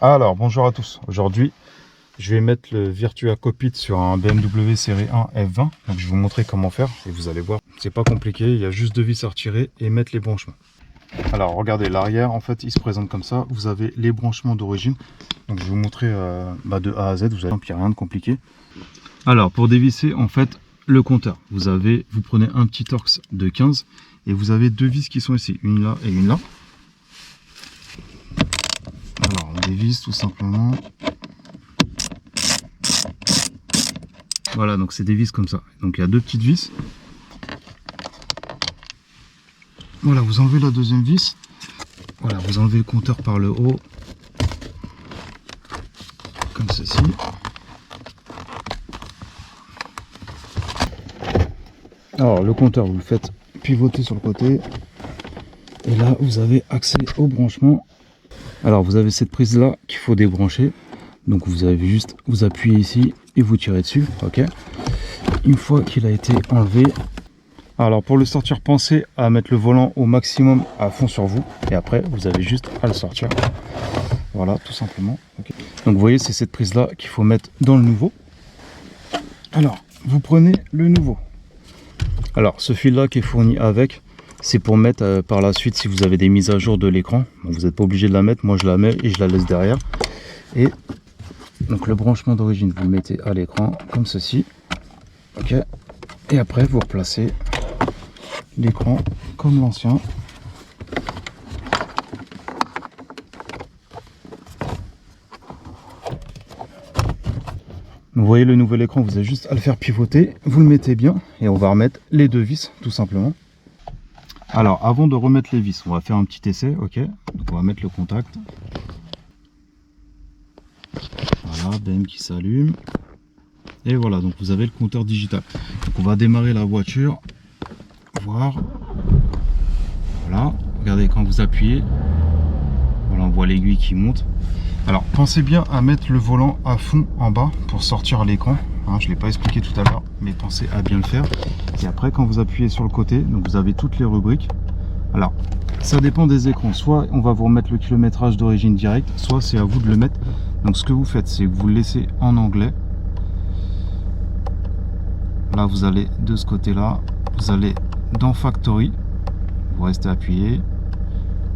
Alors, bonjour à tous. Aujourd'hui, je vais mettre le Virtua Cockpit sur un BMW série 1 F20. Donc, je vais vous montrer comment faire et vous allez voir. C'est pas compliqué, il y a juste deux vis à retirer et mettre les branchements. Alors, regardez, l'arrière, en fait, il se présente comme ça. Vous avez les branchements d'origine. Donc, je vais vous montrer de A à Z. Vous avez rien de compliqué. Alors, pour dévisser, en fait, le compteur, vous prenez un petit Torx de 15 et vous avez deux vis qui sont ici, une là et une là. Alors, on dévisse tout simplement. Voilà, donc c'est des vis comme ça. Donc il y a deux petites vis. Voilà, vous enlevez la deuxième vis. Voilà, vous enlevez le compteur par le haut. Comme ceci. Alors le compteur, vous le faites pivoter sur le côté. Et là, vous avez accès au branchement. Alors vous avez cette prise là qu'il faut débrancher. Donc vous avez juste, vous appuyez ici et vous tirez dessus. Ok. Une fois qu'il a été enlevé, alors pour le sortir, pensez à mettre le volant au maximum à fond sur vous. Et après, vous avez juste à le sortir. Voilà, tout simplement. Okay. Donc vous voyez, c'est cette prise là qu'il faut mettre dans le nouveau. Alors, vous prenez le nouveau. Alors, ce fil là qui est fourni avec, c'est pour mettre par la suite si vous avez des mises à jour de l'écran. Bon, vous n'êtes pas obligé de la mettre, moi je la mets et je la laisse derrière. Et donc le branchement d'origine, vous le mettez à l'écran comme ceci. Ok. Et après, vous replacez l'écran comme l'ancien. Vous voyez le nouvel écran, vous avez juste à le faire pivoter, vous le mettez bien et on va remettre les deux vis tout simplement. Alors avant de remettre les vis, on va faire un petit essai, ok. Donc on va mettre le contact. Voilà, BM qui s'allume. Et voilà, donc vous avez le compteur digital. Donc on va démarrer la voiture. Voir. Voilà, regardez quand vous appuyez. Voilà, on voit l'aiguille qui monte. Alors pensez bien à mettre le volant à fond en bas pour sortir l'écran. Hein, je ne l'ai pas expliqué tout à l'heure, mais pensez à bien le faire. Et après quand vous appuyez sur le côté, donc vous avez toutes les rubriques. Alors ça dépend des écrans. Soit on va vous remettre le kilométrage d'origine direct, soit c'est à vous de le mettre. Donc ce que vous faites, c'est que vous le laissez en anglais. Là vous allez de ce côté là, vous allez dans Factory, vous restez appuyé.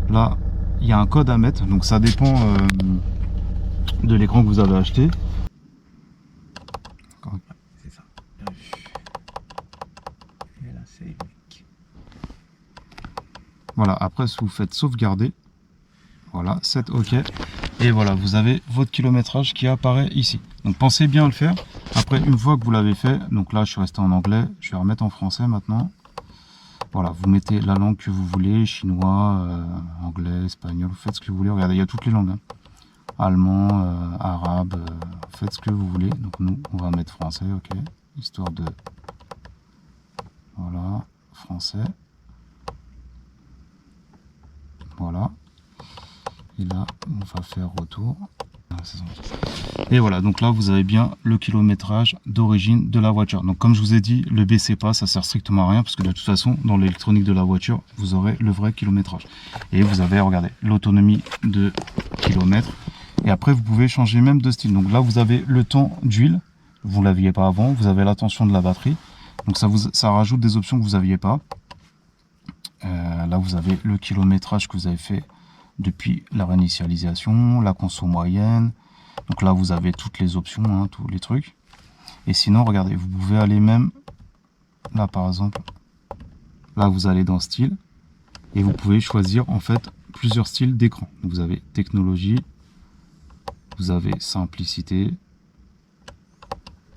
Là il y a un code à mettre, donc ça dépend de l'écran que vous avez acheté. C'est ça. Et là, c'est unique. Voilà, après si vous faites sauvegarder, voilà, 7 OK. Et voilà, vous avez votre kilométrage qui apparaît ici. Donc pensez bien à le faire. Après, une fois que vous l'avez fait, donc là je suis resté en anglais, je vais remettre en français maintenant. Voilà, vous mettez la langue que vous voulez, chinois, anglais, espagnol, vous faites ce que vous voulez. Regardez, il y a toutes les langues. Hein. Allemand, arabe, faites ce que vous voulez. Donc nous, on va mettre français, ok. Histoire de... Voilà, français. Voilà. Et là, on va faire retour. Et voilà, donc là vous avez bien le kilométrage d'origine de la voiture. Donc comme je vous ai dit, le baissez pas, ça sert strictement à rien parce que de toute façon dans l'électronique de la voiture vous aurez le vrai kilométrage. Et vous avez, regardez, l'autonomie de kilomètres. Et après vous pouvez changer même de style. Donc là vous avez le temps d'huile, vous ne l'aviez pas avant. Vous avez la tension de la batterie, donc ça rajoute des options que vous n'aviez pas. Là vous avez le kilométrage que vous avez fait depuis la réinitialisation, la conso moyenne. Donc là vous avez toutes les options, hein, tous les trucs. Et sinon regardez, vous pouvez aller même là par exemple, là vous allez dans style et vous pouvez choisir en fait plusieurs styles d'écran. Vous avez technologie, vous avez simplicité,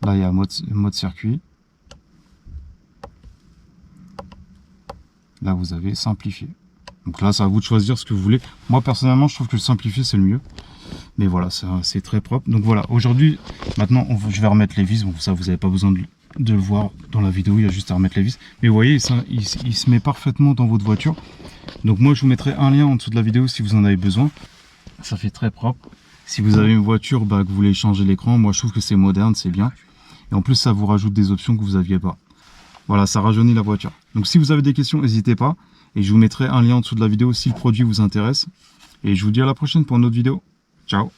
là il y a mode circuit, là vous avez simplifié. Donc là, c'est à vous de choisir ce que vous voulez. Moi, personnellement, je trouve que le simplifier, c'est le mieux. Mais voilà, c'est très propre. Donc voilà, aujourd'hui, maintenant, je vais remettre les vis. Bon, ça, vous n'avez pas besoin de le voir dans la vidéo. Il y a juste à remettre les vis. Mais vous voyez, il se met parfaitement dans votre voiture. Donc moi, je vous mettrai un lien en dessous de la vidéo si vous en avez besoin. Ça fait très propre. Si vous avez une voiture, que vous voulez changer l'écran, moi, je trouve que c'est moderne, c'est bien. Et en plus, ça vous rajoute des options que vous n'aviez pas. Voilà, ça rajeunit la voiture. Donc si vous avez des questions, n'hésitez pas. Et je vous mettrai un lien en dessous de la vidéo si le produit vous intéresse. Et je vous dis à la prochaine pour une autre vidéo. Ciao! Ciao.